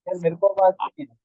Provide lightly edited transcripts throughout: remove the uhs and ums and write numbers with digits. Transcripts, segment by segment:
यार मेरे को आवाज नहीं है।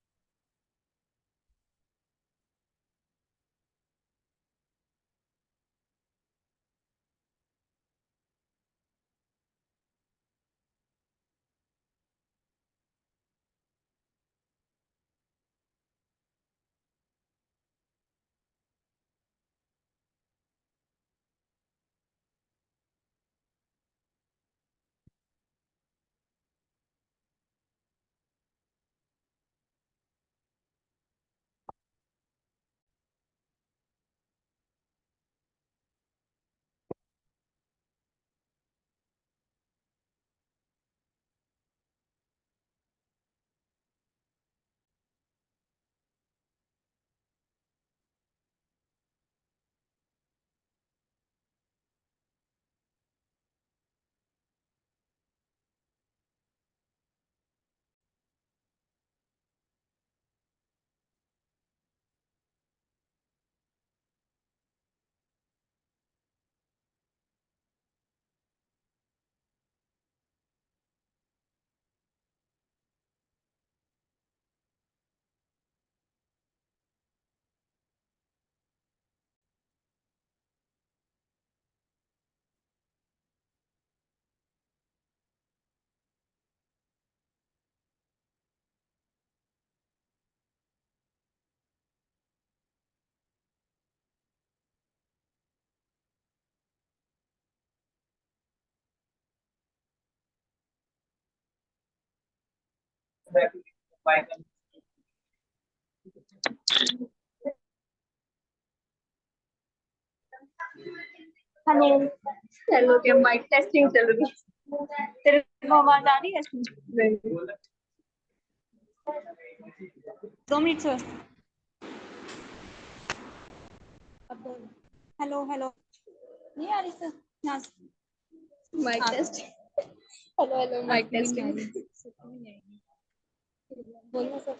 हेलो। हेलो क्या माइक टेस्टिंग चल रही है? तेरे को आवाज आ रही है? नहीं। 2 मिनट से अब बोल। Hello hello. नहीं आ रही सर यहाँ से। Mike test. Hello hello mike testing. बोलना सर।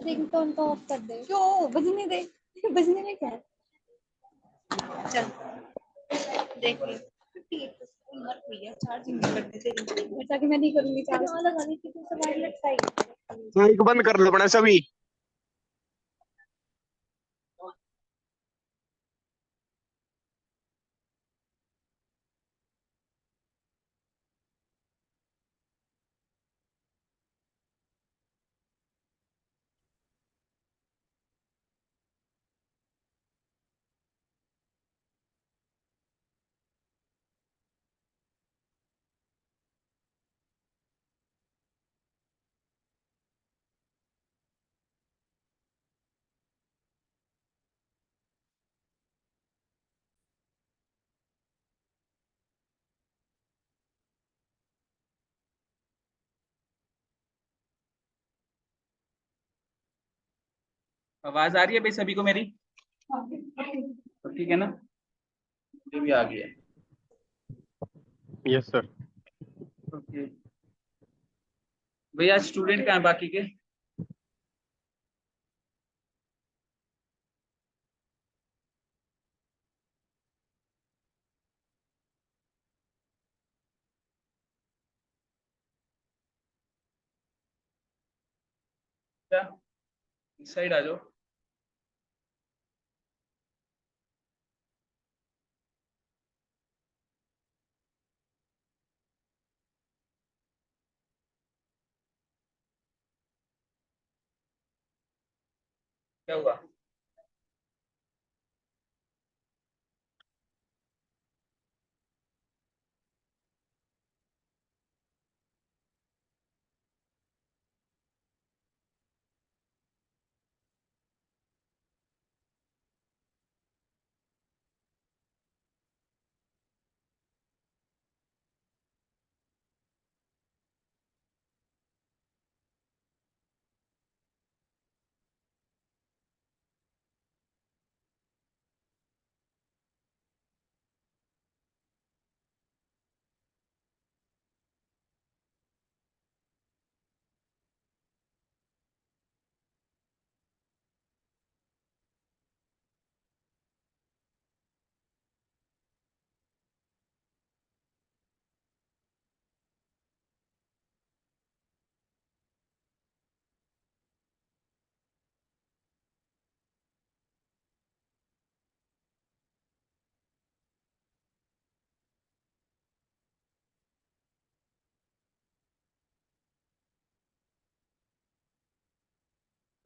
रिंगटोन तो ऑफ कर दे। क्यों बजने दे। बजने में क्या है? चल देख ले। मत भैया चार्जिंग नहीं करते तेरी। जैसा कि मैं नहीं करूंगी चार्ज वाला गाली की तू सवारी लटकाई। माइक बंद कर लो अपने सभी। आवाज आ रही है भाई सभी को मेरी? तो ठीक है ना? ये भी आ गया। Yes sir. ओके। भैया स्टूडेंट कहाँ हैं बाकी के? क्या इस साइड आ जाओ। क्या हुआ?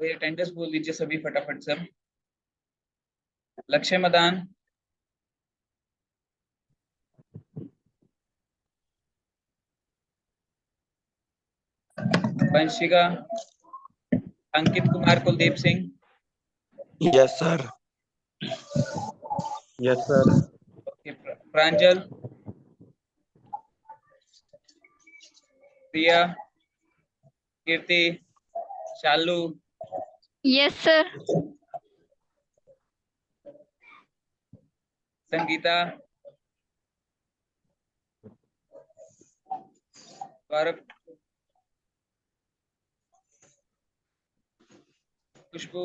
कोई अटेंडेंस बोल दीजिए सभी फटाफट सब। Lakshya Madan, Vanshika, Ankit Kumar Kuldeep Singh, yes sir. Yes sir. Pranjal, Priya, Kirti, Shalu, yes sir. Sangeeta, Gaurav, Khushboo,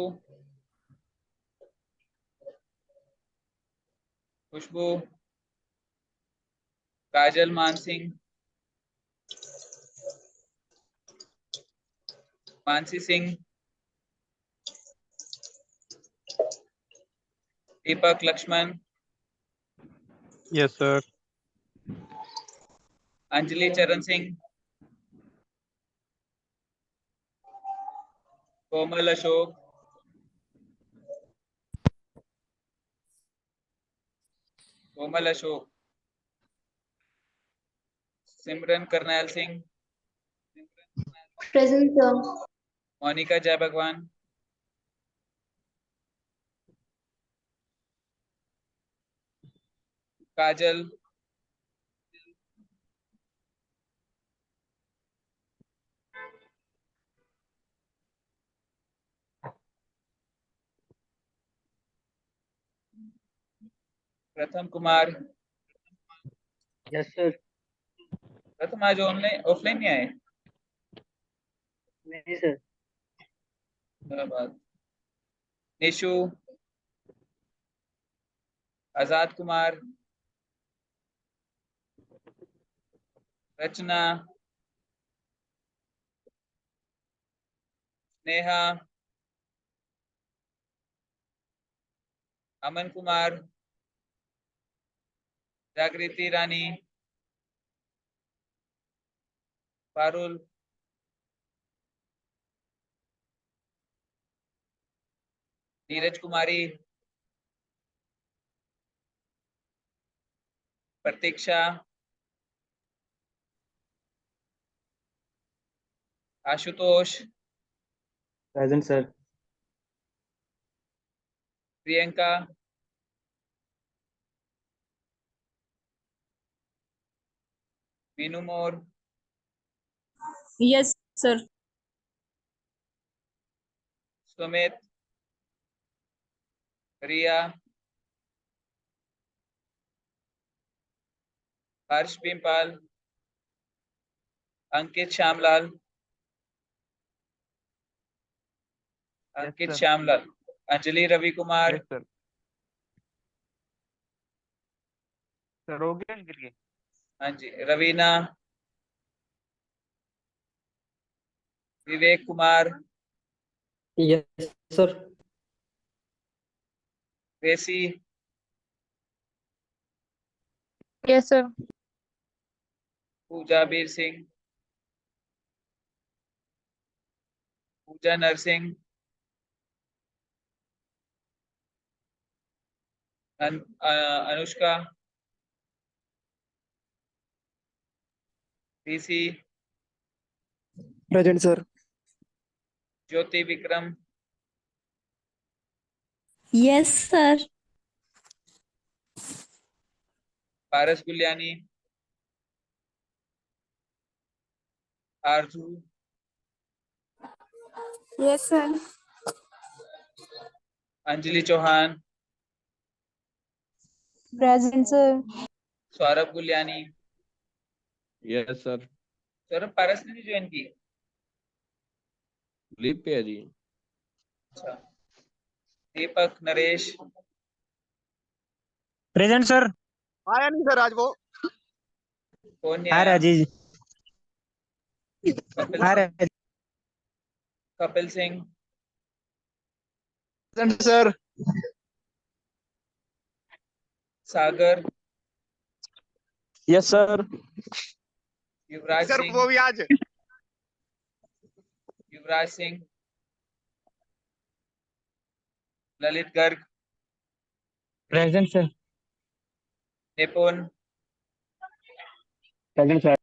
Khushboo, Kajal Mansingh, Mansi Singh, Deepak Laxman, yes sir. Anjali Charan Singh, Komal Ashok, Komal Ashok, Simran Karnail Singh, present sir. Monika Jai Bhagwan, काजल, प्रथम कुमार। Yes sir. प्रथम आज ऑनलाइन ऑफलाइन नहीं आए? नहीं सर। धन्यवाद। निशु, आजाद कुमार, रचना, Neha, Aman Kumar, Jagriti Rani, Parul, Neeraj Kumari, Pratiksha, Ashutosh, present sir. Priyanka, Meenu Mor, yes sir. Sumit, Riya, Harsh Pimpal, Ankit Shyamlal, Ankit sir. Shyamlal, Anjali Ravi Kumar, yes sir. Sir हो गया इनके लिए। हाँ जी, Raveena, Vivek Kumar, yes sir. Resi, yes sir. Pooja Bir Singh, Pooja Narsingh, Anushka, PC, present sir. Jyoti Vikram, yes sir. Paras Guliani, Aarzoo, yes sir. Anjali Chauhan, present sir. Saurabh Guliani. Yes sir. Saurabh, Paras ने ज्वाइन की? लीव पे है जी। अच्छा। Deepak Naresh, present sir. आया नहीं सर आज वो। कौन नहीं आ आया? रहा जी। कपिल आ सिंह, रहा है। Kapil Singh, present sir. Sagar, yes sir. Yuvraj sir Singh, वो भी आज। Yuvraj Singh, Lalit Garg, present sir. Nipun, present sir.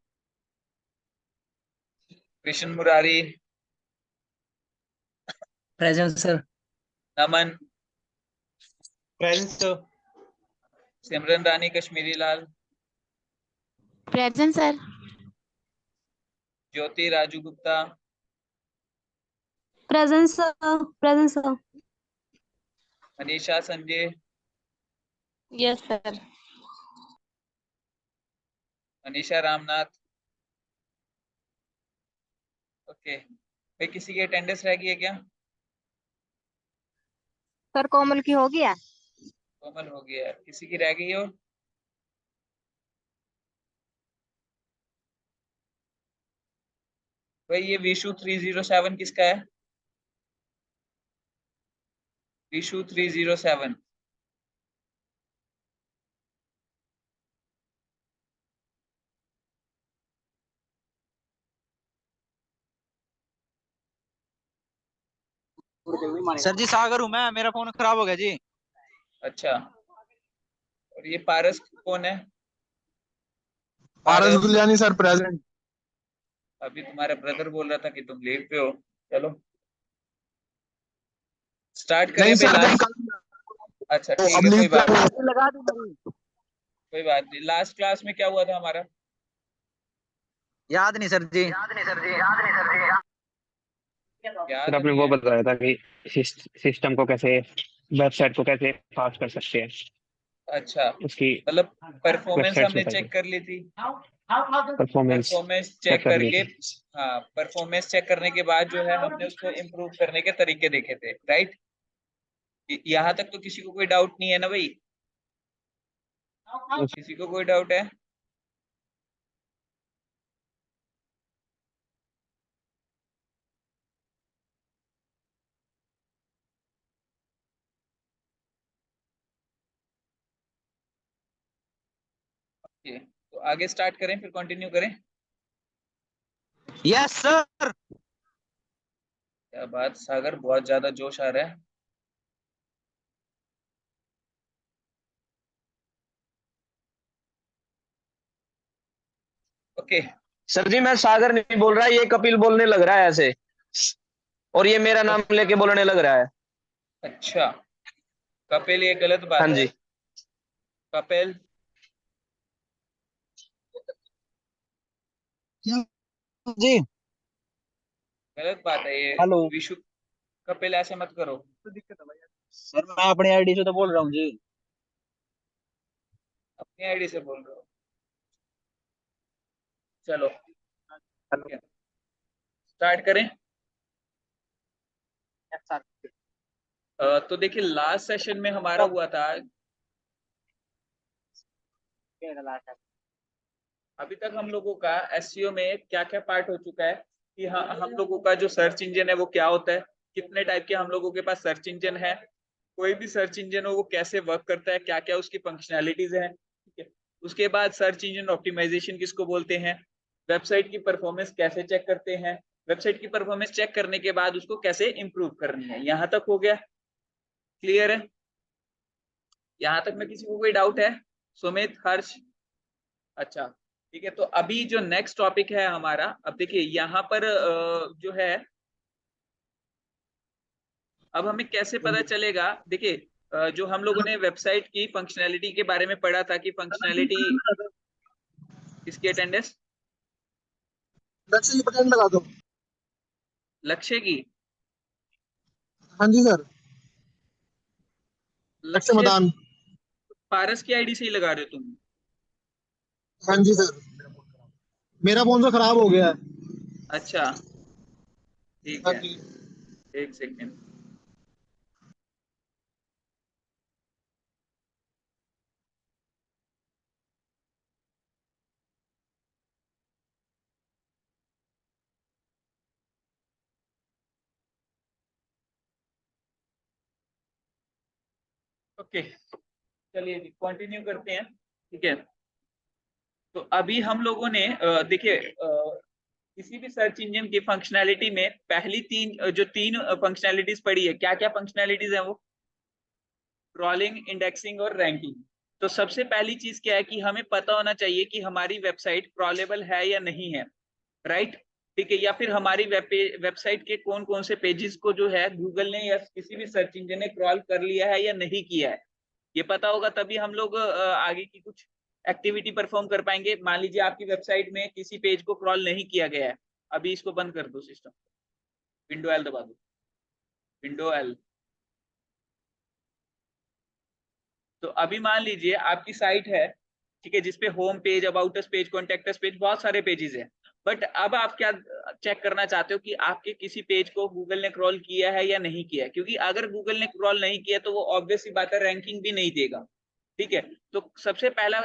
Krishna Murari, present sir. Naman, present sir. Simran Rani Kashmiri Lal, present sir. Jyoti Raju Gupta, present sir. Present sir. Manisha Sanjay, yes sir. Manisha Ramnath. Okay भाई, किसी की अटेंडेंस रह गई है क्या? सर कोमल की हो गया। कोमल हो गया है, किसी की रह गई हो? भाई ये विशु 307 किसका है? विशु 307। सर जी सागर हूँ मैं, मेरा फोन खराब हो गया जी। अच्छा, और ये पारस कौन है? पारस गुलियानी सर प्रेजेंट। अभी तुम्हारा ब्रदर बोल रहा था कि तुम लीव पे हो। चलो स्टार्ट करें नहीं भाई सर, लास्ट। अच्छा ठीक अब है, लीव कोई पे बात नहीं, हूँ। लगा दी। कोई बात नहीं। लास्ट क्लास में क्या हुआ था हमारा? याद नहीं सर जी। याद सर आपने नहीं वो है? बताया था कि सिस्टम को कैसे, वेबसाइट को कैसे फास्ट कर सकते हैं, अच्छा, उसकी मतलब परफॉर्मेंस वेबसाइट हमने बताइए। चेक कर ली थी। परफॉर्मेंस परफॉर्मेंस चेक चेक कर ली करके, थी। हाँ परफॉर्मेंस चेक करने के बाद जो है हमने उसको इम्प्रूव करने के तरीके देखे थे, राइट? यहाँ तक तो किसी को कोई डाउट नहीं है ना भाई? किसी को कोई डाउट है? ओके, तो आगे स्टार्ट करें फिर कंटिन्यू करें? Yes sir. क्या बात सागर, बहुत ज्यादा जोश आ रहा है। ओके, सर जी मैं सागर नहीं बोल रहा, ये कपिल बोलने लग रहा है ऐसे, और ये मेरा नाम लेके बोलने लग रहा है। अच्छा कपिल, ये गलत हाँ बात है। जी। कपिल जी। गलत बात है ये। हेलो। विशु, कपिल ऐसे मत करो। सर मैं अपनी आईडी से तो बोल रहा हूँ जी। अपनी आईडी से बोल रहे हो? चलो ठीक है, स्टार्ट करें। तो देखिए लास्ट सेशन में हमारा हुआ था, अभी तक हम लोगों का एसईओ में क्या क्या पार्ट हो चुका है कि हाँ, हम लोगों का जो सर्च इंजन है वो क्या होता है, कितने टाइप के हम लोगों के पास सर्च इंजन है, कोई भी सर्च इंजन हो वो कैसे वर्क करता है, क्या क्या उसकी फंक्शनैलिटीज है, ठीक है। उसके बाद सर्च इंजन ऑप्टिमाइजेशन किसको बोलते हैं, वेबसाइट की परफॉर्मेंस कैसे चेक करते हैं, वेबसाइट की परफॉर्मेंस चेक करने के बाद उसको कैसे इंप्रूव करनी है। यहाँ तक हो गया? क्लियर है? यहाँ तक में किसी को कोई डाउट है? सुमित, हर्ष? अच्छा ठीक है, तो अभी जो नेक्स्ट टॉपिक है हमारा, अब देखिए यहाँ पर जो है, अब हमें कैसे पता चलेगा, देखिए जो हम लोगों ने वेबसाइट की फंक्शनैलिटी के बारे में पढ़ा था कि फंक्शनैलिटी किसकी अटेंडेंस, लक्ष्य की बटन लगा दो। लक्ष्य की, हाँ जी सर। लक्ष्य लक्ष्य मैदान। पारस की आईडी से ही लगा रहे हो तुम? हाँ जी सर, मेरा फोन तो खराब हो गया है। अच्छा ठीक हाँ है, जी। एक सेकेंड। ओके चलिए जी कंटिन्यू करते हैं, ठीक है। तो अभी हम लोगों ने देखिए किसी भी सर्च इंजन की फंक्शनैलिटी में पहली तीन जो तीन फंक्शनैलिटीज पढ़ी है, क्या क्या फंक्शनैलिटीज है वो? क्रॉलिंग, इंडेक्सिंग और रैंकिंग। तो सबसे पहली चीज क्या है कि हमें पता होना चाहिए कि हमारी वेबसाइट क्रॉलेबल है या नहीं है, राइट। ठीक है, या फिर हमारी वेबसाइट के कौन कौन से पेजेस को जो है गूगल ने या किसी भी सर्च इंजन ने क्रॉल कर लिया है या नहीं किया है, ये पता होगा तभी हम लोग आगे की कुछ एक्टिविटी परफॉर्म कर पाएंगे। मान लीजिए आपकी वेबसाइट में किसी पेज को क्रॉल नहीं किया गया है, अभी इसको बंद कर दो सिस्टम, विंडो एल दबा दो, विंडो एल। तो अभी मान लीजिए आपकी साइट है, ठीक है, जिसपे home page, about us page, contact us page, बहुत सारे पेजेस हैं। बट अब आप क्या चेक करना चाहते हो कि आपके किसी पेज को गूगल ने क्रॉल किया है या नहीं किया है, क्योंकि अगर गूगल ने क्रॉल नहीं किया तो वो ऑब्वियस सी बात है रैंकिंग भी नहीं देगा। ठीक है, तो सबसे पहला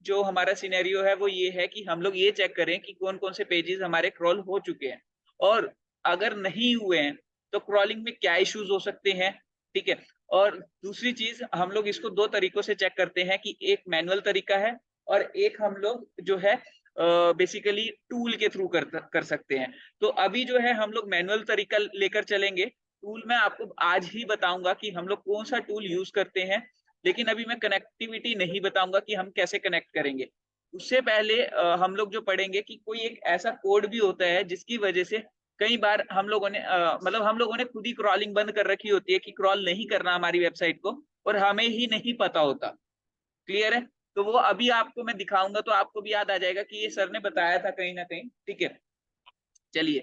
जो हमारा सिनेरियो है वो ये है कि हम लोग ये चेक करें कि कौन कौन से पेजेस हमारे क्रॉल हो चुके हैं, और अगर नहीं हुए हैं तो क्रॉलिंग में क्या इश्यूज हो सकते हैं। ठीक है, और दूसरी चीज हम लोग इसको दो तरीकों से चेक करते हैं कि एक मैनुअल तरीका है और एक हम लोग जो है बेसिकली टूल के थ्रू कर सकते हैं। तो अभी जो है हम लोग मैनुअल तरीका लेकर चलेंगे। टूल में आपको आज ही बताऊंगा कि हम लोग कौन सा टूल यूज करते हैं, लेकिन अभी मैं कनेक्टिविटी नहीं बताऊंगा कि हम कैसे कनेक्ट करेंगे। उससे पहले हम लोग जो पढ़ेंगे कि कोई एक ऐसा कोड भी होता है जिसकी वजह से कई बार हम लोगों ने मतलब हम लोगों ने खुद ही क्रॉलिंग बंद कर रखी होती है कि क्रॉल नहीं करना हमारी वेबसाइट को, और हमें ही नहीं पता होता। क्लियर है? तो वो अभी आपको मैं दिखाऊंगा तो आपको भी याद आ जाएगा कि ये सर ने बताया था कहीं ना कहीं। ठीक है, चलिए।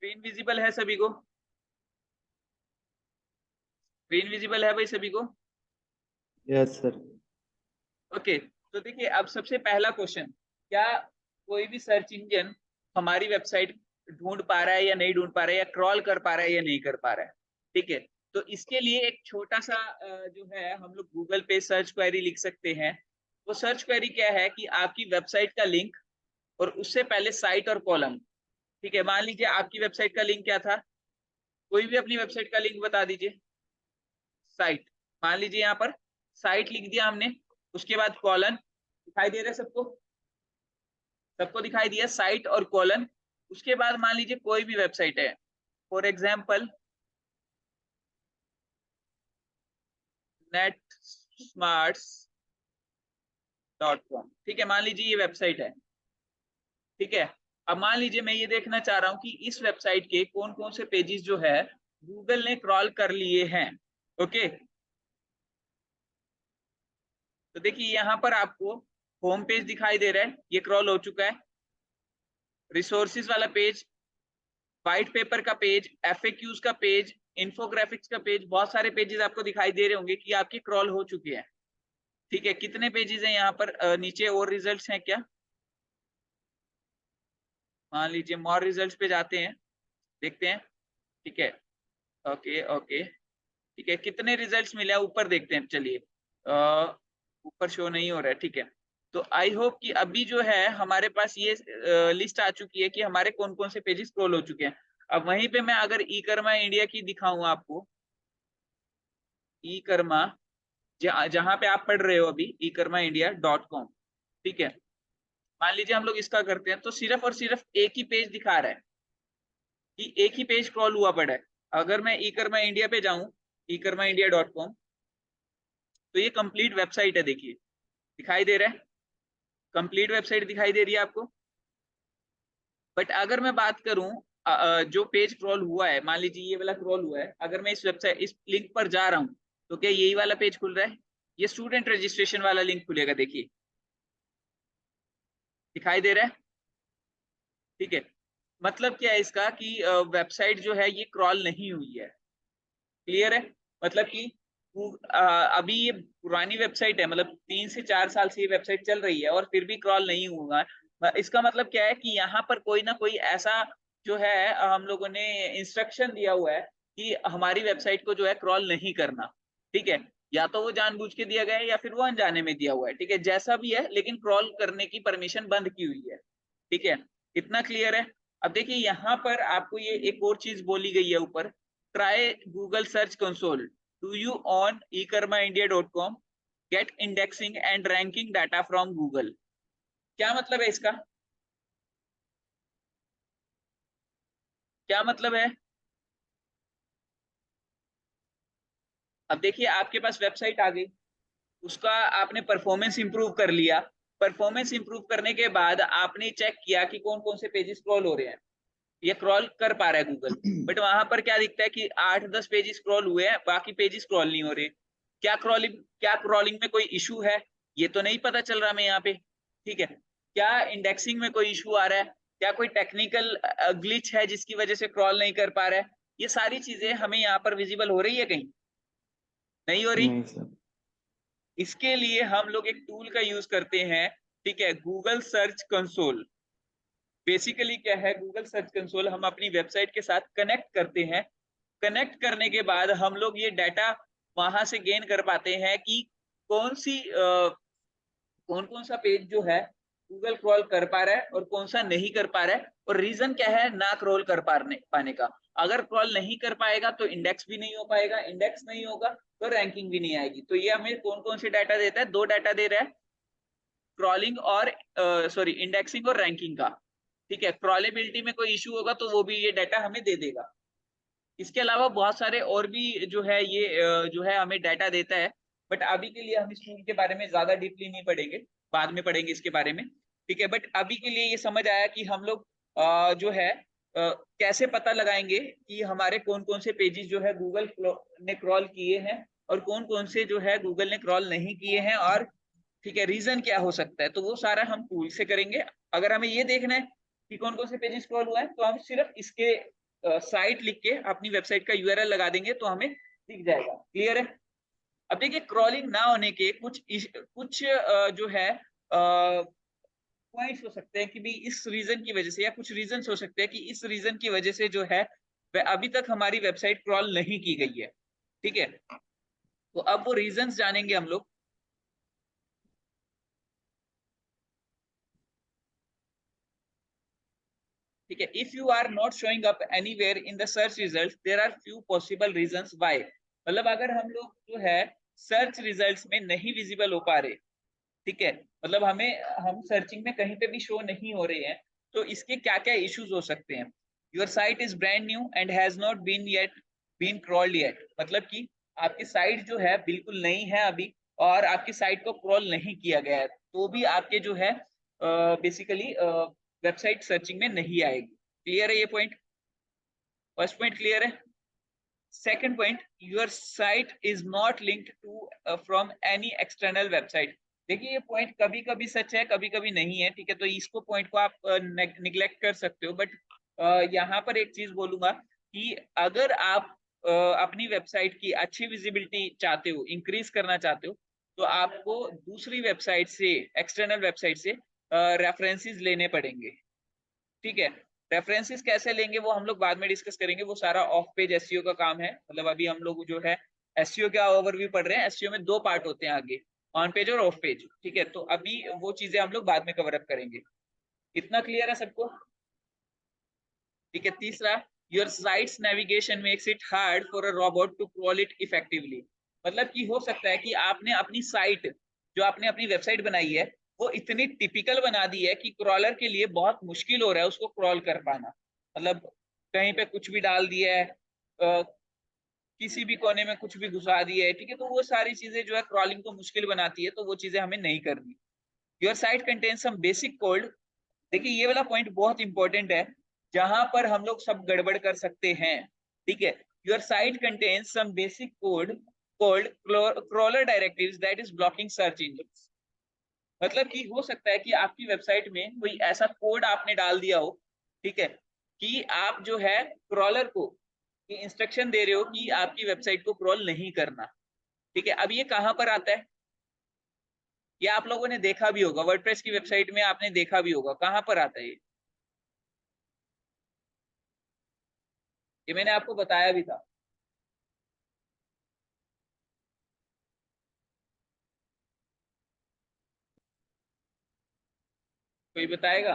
स्क्रीन विजिबल है सभी को? स्क्रीन विजिबल है भाई सभी को? Yes sir. ओके, तो देखिए अब सबसे पहला क्वेश्चन, क्या कोई भी सर्च इंजन हमारी वेबसाइट ढूंढ पा रहा है या नहीं ढूंढ पा रहा है, या क्रॉल कर पा रहा है या नहीं कर पा रहा है? ठीक है, तो इसके लिए एक छोटा सा जो है हम लोग गूगल पे सर्च क्वेरी लिख सकते हैं। वो सर्च क्वेरी क्या है कि आपकी वेबसाइट का लिंक और उससे पहले साइट और कॉलम। ठीक है, मान लीजिए आपकी वेबसाइट का लिंक क्या था, कोई भी अपनी वेबसाइट का लिंक बता दीजिए। साइट, मान लीजिए यहाँ पर साइट लिख दिया हमने, उसके बाद कॉलन, दिखाई दे रहा है सबको? सबको दिखाई दिया साइट और कॉलन। उसके बाद मान लीजिए कोई भी वेबसाइट है, फॉर एग्जाम्पल netsmarts.com। ठीक है, मान लीजिए ये वेबसाइट है। ठीक है, अब मान लीजिए मैं ये देखना चाह रहा हूं कि इस वेबसाइट के कौन कौन से पेजेस जो है गूगल ने क्रॉल कर लिए हैं। ओके, तो देखिए यहाँ पर आपको होम पेज दिखाई दे रहा है, ये क्रॉल हो चुका है। रिसोर्सेज वाला पेज, व्हाइट पेपर का पेज, एफएक्यूज का पेज, इन्फोग्राफिक्स का पेज, बहुत सारे पेजेस आपको दिखाई दे रहे होंगे कि आपके क्रॉल हो चुके हैं। ठीक है, कितने पेजेस हैं यहाँ पर? नीचे और रिजल्ट्स हैं क्या? मान लीजिए मोर रिजल्ट्स पे जाते हैं, देखते हैं। ठीक है, ओके ओके, ठीक है, कितने रिजल्ट्स मिले हैं ऊपर देखते हैं। चलिए, ऊपर शो नहीं हो रहा है। ठीक है, तो आई होप कि अभी जो है हमारे पास ये लिस्ट आ चुकी है कि हमारे कौन कौन से पेजेस स्क्रॉल हो चुके हैं। अब वहीं पे मैं अगर ई कर्मा इंडिया की दिखाऊं आपको, ई कर्मा जहां पे आप पढ़ रहे हो अभी, ई कर्मा इंडिया .com। ठीक है, मान लीजिए हम लोग इसका करते हैं तो सिर्फ और सिर्फ एक ही पेज दिखा रहा है कि एक ही पेज क्रॉल हुआ पड़ा है। अगर मैं ई कर्मा इंडिया पे जाऊं, ई कर्मा इंडिया .com, तो ये कंप्लीट वेबसाइट है, देखिए दिखाई दे रहा है, कंप्लीट वेबसाइट दिखाई दे रही है आपको। बट अगर मैं बात करूं जो पेज क्रॉल हुआ है, मान लीजिए ये वाला क्रॉल हुआ है, अगर मैं इस वेबसाइट, इस लिंक पर जा रहा हूं तो क्या यही वाला पेज खुल रहा है? ये स्टूडेंट रजिस्ट्रेशन वाला लिंक खुलेगा, देखिए दिखाई दे रहा है। ठीक है, मतलब क्या है इसका कि वेबसाइट जो है ये क्रॉल नहीं हुई है। क्लियर है? मतलब कि अभी ये पुरानी वेबसाइट है, मतलब 3 से 4 साल से ये वेबसाइट चल रही है और फिर भी क्रॉल नहीं हुआ। इसका मतलब क्या है कि यहाँ पर कोई ना कोई ऐसा जो है हम लोगों ने इंस्ट्रक्शन दिया हुआ है कि हमारी वेबसाइट को जो है क्रॉल नहीं करना। ठीक है, या तो वो जानबूझ के दिया गया है या फिर वो अनजाने में दिया हुआ है। ठीक है, जैसा भी है, लेकिन क्रॉल करने की परमिशन बंद की हुई है। ठीक है, इतना क्लियर है? अब देखिए यहाँ पर आपको ये एक और चीज बोली गई है ऊपर, try Google search console, do you own ekarmaindia.com get indexing and ranking data from Google. क्या मतलब है इसका? क्या मतलब है? अब देखिए आपके पास वेबसाइट आ गई, उसका आपने परफॉर्मेंस इंप्रूव कर लिया। परफॉर्मेंस इंप्रूव करने के बाद आपने चेक किया कि कौन कौन से पेजेस स्क्रॉल हो रहे हैं, ये क्रॉल कर पा रहा है गूगल, बट वहां पर क्या दिखता है कि 8-10 पेजेस स्क्रॉल हुए हैं, बाकी पेजेस स्क्रॉल नहीं हो रहे। क्या क्रॉलिंग में कोई इशू है, ये तो नहीं पता चल रहा हमें यहाँ पे। ठीक है, क्या इंडेक्सिंग में कोई इशू आ रहा है, क्या कोई टेक्निकल ग्लिच है जिसकी वजह से क्रॉल नहीं कर पा रहा है, ये सारी चीजें हमें यहाँ पर विजिबल हो रही है कहीं? नहीं हो रही। नहीं सर। इसके लिए हम लोग एक टूल का यूज करते हैं, ठीक है, गूगल सर्च कंसोल। बेसिकली क्या है गूगल सर्च कंसोल, हम अपनी वेबसाइट के साथ कनेक्ट करते हैं। कनेक्ट करने के बाद हम लोग ये डाटा वहां से गेन कर पाते हैं कि कौन सी कौन कौन सा पेज जो है गूगल क्रॉल कर पा रहा है और कौन सा नहीं कर पा रहा है, और रीजन क्या है ना क्रॉल कर पाने का। अगर क्रॉल नहीं कर पाएगा तो इंडेक्स भी नहीं हो पाएगा, इंडेक्स नहीं होगा तो रैंकिंग भी नहीं आएगी। तो ये हमें कौन कौन से डाटा देता है? 2 डाटा दे रहा है, क्रॉलिंग और सॉरी इंडेक्सिंग और रैंकिंग का। ठीक है, क्रॉलेबिलिटी में कोई इशू होगा तो वो भी ये डाटा हमें दे देगा। इसके अलावा बहुत सारे और भी जो है ये जो है हमें डाटा देता है, बट अभी के लिए हम इस टूल के बारे में ज्यादा डीपली नहीं पढ़ेंगे, बाद में पढ़ेंगे इसके बारे में। ठीक है, बट अभी के लिए ये समझ आया कि हम लोग जो है कैसे पता लगाएंगे कि हमारे कौन कौन से पेजेस जो है गूगल ने क्रॉल किए हैं और कौन कौन से जो है गूगल ने क्रॉल नहीं किए हैं, और ठीक है रीजन क्या हो सकता है, तो वो सारा हम टूल से करेंगे। अगर हमें ये देखना है कि कौन कौन से पेजेस स्क्रॉल हुआ है तो हम सिर्फ इसके साइट लिख के अपनी वेबसाइट का यूआरएल लगा देंगे तो हमें दिख जाएगा। क्लियर है? अब देखिए क्रॉलिंग ना होने के कुछ जो है पॉइंट्स हो सकते हैं कि भी इस रीजन की वजह से, या कुछ रीजन हो सकते हैं कि इस रीजन की वजह से जो है वह अभी तक हमारी वेबसाइट क्रॉल नहीं की गई है। ठीक है, तो अब वो रीजंस जानेंगे हम लोग। ठीक है, if you are not showing up anywhere in the search results there are few possible reasons why. मतलब अगर हम लोग जो है सर्च रिजल्ट्स में नहीं विजिबल हो पा रहे, ठीक है, मतलब हम सर्चिंग में कहीं पे भी शो नहीं हो रहे हैं, तो इसके क्या क्या इश्यूज हो सकते हैं? Your site is brand new and has not been crawled yet. मतलब कि आपकी साइट जो है बिल्कुल नई है अभी, और आपकी साइट को क्रॉल नहीं किया गया है, तो भी आपके जो है बेसिकली वेबसाइट सर्चिंग में नहीं आएगी। क्लियर है ये पॉइंट? फर्स्ट पॉइंट क्लियर है। Second point, your site is not linked to from any external website. देखिए ये पॉइंट कभी कभी सच है कभी कभी नहीं है, ठीक है, तो इसको पॉइंट को आप निग्लेक्ट कर सकते हो, बट यहाँ पर एक चीज बोलूंगा कि अगर आप अपनी वेबसाइट की अच्छी विजिबिलिटी चाहते हो, इंक्रीज करना चाहते हो, तो आपको दूसरी वेबसाइट से, एक्सटर्नल वेबसाइट से रेफरेंसेस लेने पड़ेंगे। ठीक है, रेफरेंसेस कैसे लेंगे वो हम लोग बाद में डिस्कस करेंगे, वो सारा ऑफ पेज एसईओ का काम है। मतलब अभी हम लोग जो है एसईओ का ओवरव्यू पढ़ रहे हैं। एसईओ में 2 पार्ट होते हैं आगे, ऑन पेज और ऑफ पेज। ठीक है, तो अभी वो चीजें हम लोग बाद में कवर अप करेंगे। इतना क्लियर है सबको? ठीक है, तीसरा, your site's navigation makes it hard for a robot to crawl it effectively. मतलब कि हो सकता है कि आपने अपनी साइट, जो आपने अपनी वेबसाइट बनाई है, वो इतनी टिपिकल बना दी है कि क्रॉलर के लिए बहुत मुश्किल हो रहा है उसको क्रॉल कर पाना। मतलब कहीं पे कुछ भी डाल दिया है, किसी भी कोने में कुछ भी घुसा दिया है, ठीक है, तो वो सारी चीजें जो है क्रॉलिंग को मुश्किल बनाती है, तो वो चीजें हमें नहीं करनी। Your site contains some basic code. देखिए ये वाला पॉइंट बहुत इंपॉर्टेंट है, जहां पर हम लोग सब गड़बड़ कर सकते हैं। ठीक है, your site contains some basic code called crawler directives that is blocking search engines. मतलब कि हो सकता है कि आपकी वेबसाइट में कोई ऐसा कोड आपने डाल दिया हो, ठीक है, कि आप जो है क्रॉलर को ये इंस्ट्रक्शन दे रहे हो कि आपकी वेबसाइट को क्रॉल नहीं करना। ठीक है, अब ये कहां पर आता है? ये आप लोगों ने देखा भी होगा, वर्डप्रेस की वेबसाइट में आपने देखा भी होगा, कहां पर आता है ये मैंने आपको बताया भी था। कोई बताएगा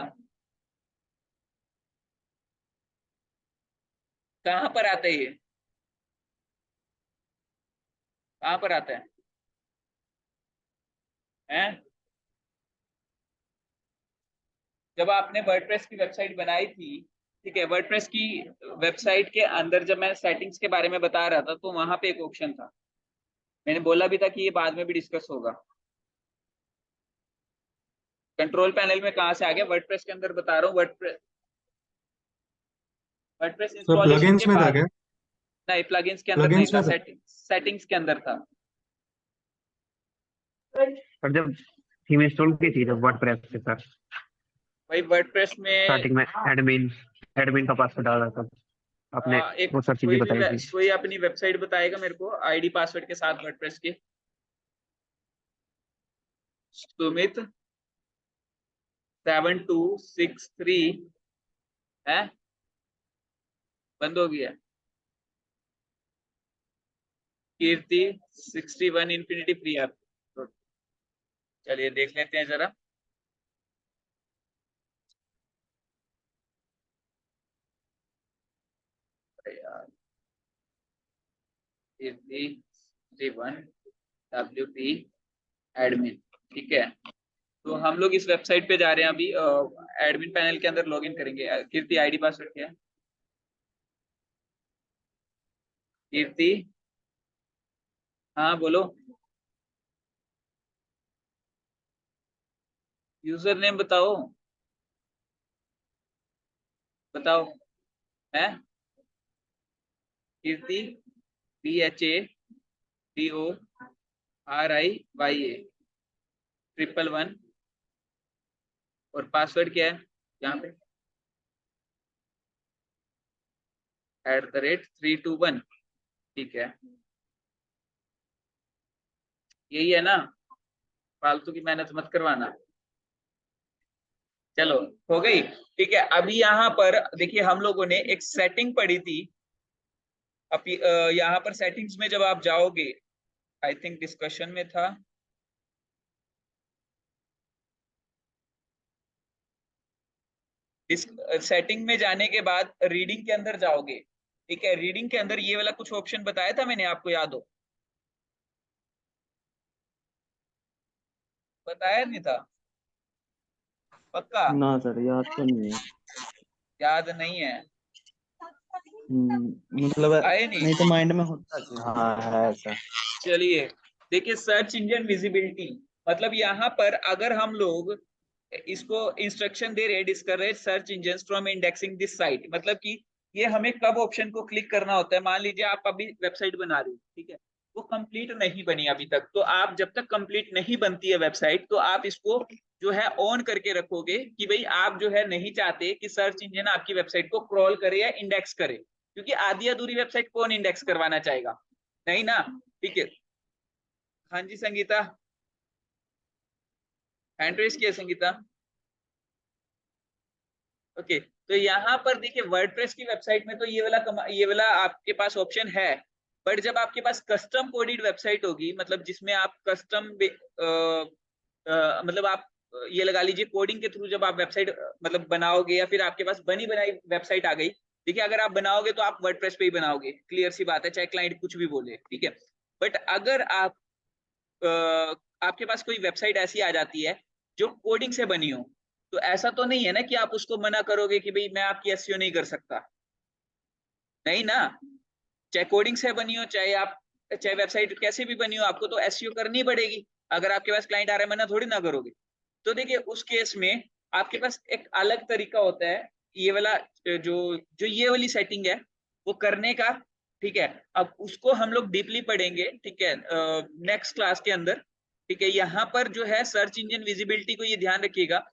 कहां पर आता है ये? कहां पर आता है? हैं? जब आपने वर्डप्रेस की वेबसाइट बनाई थी, ठीक है, वर्डप्रेस की वेबसाइट के अंदर जब मैं सेटिंग्स के बारे में बता रहा था, तो वहां पे एक ऑप्शन था, मैंने बोला भी था कि ये बाद में भी डिस्कस होगा। कंट्रोल पैनल में कहाँ से आ गया? वर्डप्रेस के अंदर बता रहा हूँ। वर्डप्रेस सर इंस्टॉलेशन प्लगइन्स के में था बाद। क्या? नहीं, प्लगइन्स के अंदर नहीं प्लगइन्स था, में था? सेटिंग्स के अंदर था। पर जब थीम इंस्टॉल की थी जब वर्डप्रेस से सर, भाई वर्डप्रेस में स्टार्टिंग में एडमिन का पासवर्ड डाला था आपने, एक वो सब चीजें बताई थी। कोई अपनी वेबसाइट बताएगा मेरे को आईडी पासवर्ड के साथ वर्डप्रेस के? सुमित 7263 है, बंद हो गया। कीर्ति 61 इंफिनिटी फ्री ऐप। चलिए देख लेते हैं जरा। यार कीर्ति 61 WP एडमिन, ठीक है। तो हम लोग इस वेबसाइट पे जा रहे हैं अभी। एडमिन पैनल के अंदर लॉगिन करेंगे। कीर्ति आईडी पासवर्ड क्या है? कीर्ति, हाँ बोलो। यूजर नेम बताओ, बताओ। है कीर्ति BHADORIYA 111 और पासवर्ड क्या है यहाँ पे? @321, ठीक है। यही है ना? फालतू की मेहनत मत करवाना। चलो हो गई, ठीक है। अभी यहाँ पर देखिए हम लोगों ने एक सेटिंग पढ़ी थी। अभी यहाँ पर सेटिंग्स में जब आप जाओगे, आई थिंक डिस्कशन में था। इस सेटिंग में जाने के बाद रीडिंग के अंदर जाओगे, ठीक है। रीडिंग के अंदर ये वाला कुछ ऑप्शन बताया था मैंने, आपको याद हो? बताया नहीं था? पक्का ना सर याद तो नहीं है। याद नहीं है? मतलब आए नहीं? नहीं तो माइंड में होता है। हाँ है ऐसा। चलिए देखिए, सर्च इंजन विजिबिलिटी मतलब यहाँ पर अगर हम लोग इसको इंस्ट्रक्शन दे रहे, discourage search engine from indexing this site, मतलब कि ये हमें कब ऑप्शन को क्लिक करना होता है। मान लीजिए आप अभी वेबसाइट बना रहे हो, ठीक है, वो कंप्लीट नहीं बनी अभी तक, तो आप जब तक कंप्लीट नहीं बनती है वेबसाइट, तो आप इसको जो है ऑन करके रखोगे कि भाई आप जो है नहीं चाहते कि सर्च इंजन आपकी वेबसाइट को क्रॉल करे या इंडेक्स करे, क्योंकि आधी अधूरी वेबसाइट कौन इंडेक्स करवाना चाहेगा? नहीं ना, ठीक है। हाँ जी संगीता, हैंड रेस किया संगीता। ओके, तो यहाँ पर देखिए वर्डप्रेस की वेबसाइट में तो ये वाला आपके पास ऑप्शन है। बट जब आपके पास कस्टम कोडेड वेबसाइट होगी, मतलब जिसमें आप कस्टम मतलब आप ये लगा लीजिए कोडिंग के थ्रू जब आप वेबसाइट मतलब बनाओगे, या फिर आपके पास बनी बनाई वेबसाइट आ गई, देखिए अगर आप बनाओगे तो आप वर्डप्रेस पे ही बनाओगे, क्लियर सी बात है, चाहे क्लाइंट कुछ भी बोले, ठीक है। बट अगर आप आपके पास कोई वेबसाइट ऐसी आ जाती है जो कोडिंग से बनी हो, तो ऐसा तो नहीं है ना कि आप उसको मना करोगे कि भाई मैं आपकी एसईओ नहीं कर सकता? नहीं ना, चाहे कोडिंग से बनी हो, चाहे वेबसाइट कैसे भी बनी हो, आपको तो एसईओ करनी पड़ेगी। अगर आपके पास क्लाइंट आ रहा है, मना थोड़ी ना करोगे। तो देखिए उस केस में आपके पास एक अलग तरीका होता है, ये वाला जो जो ये वाली सेटिंग है वो करने का, ठीक है। अब उसको हम लोग डीपली पढ़ेंगे, ठीक है, नेक्स्ट क्लास के अंदर, ठीक है। यहाँ पर जो है सर्च इंजन विजिबिलिटी को ये ध्यान रखिएगा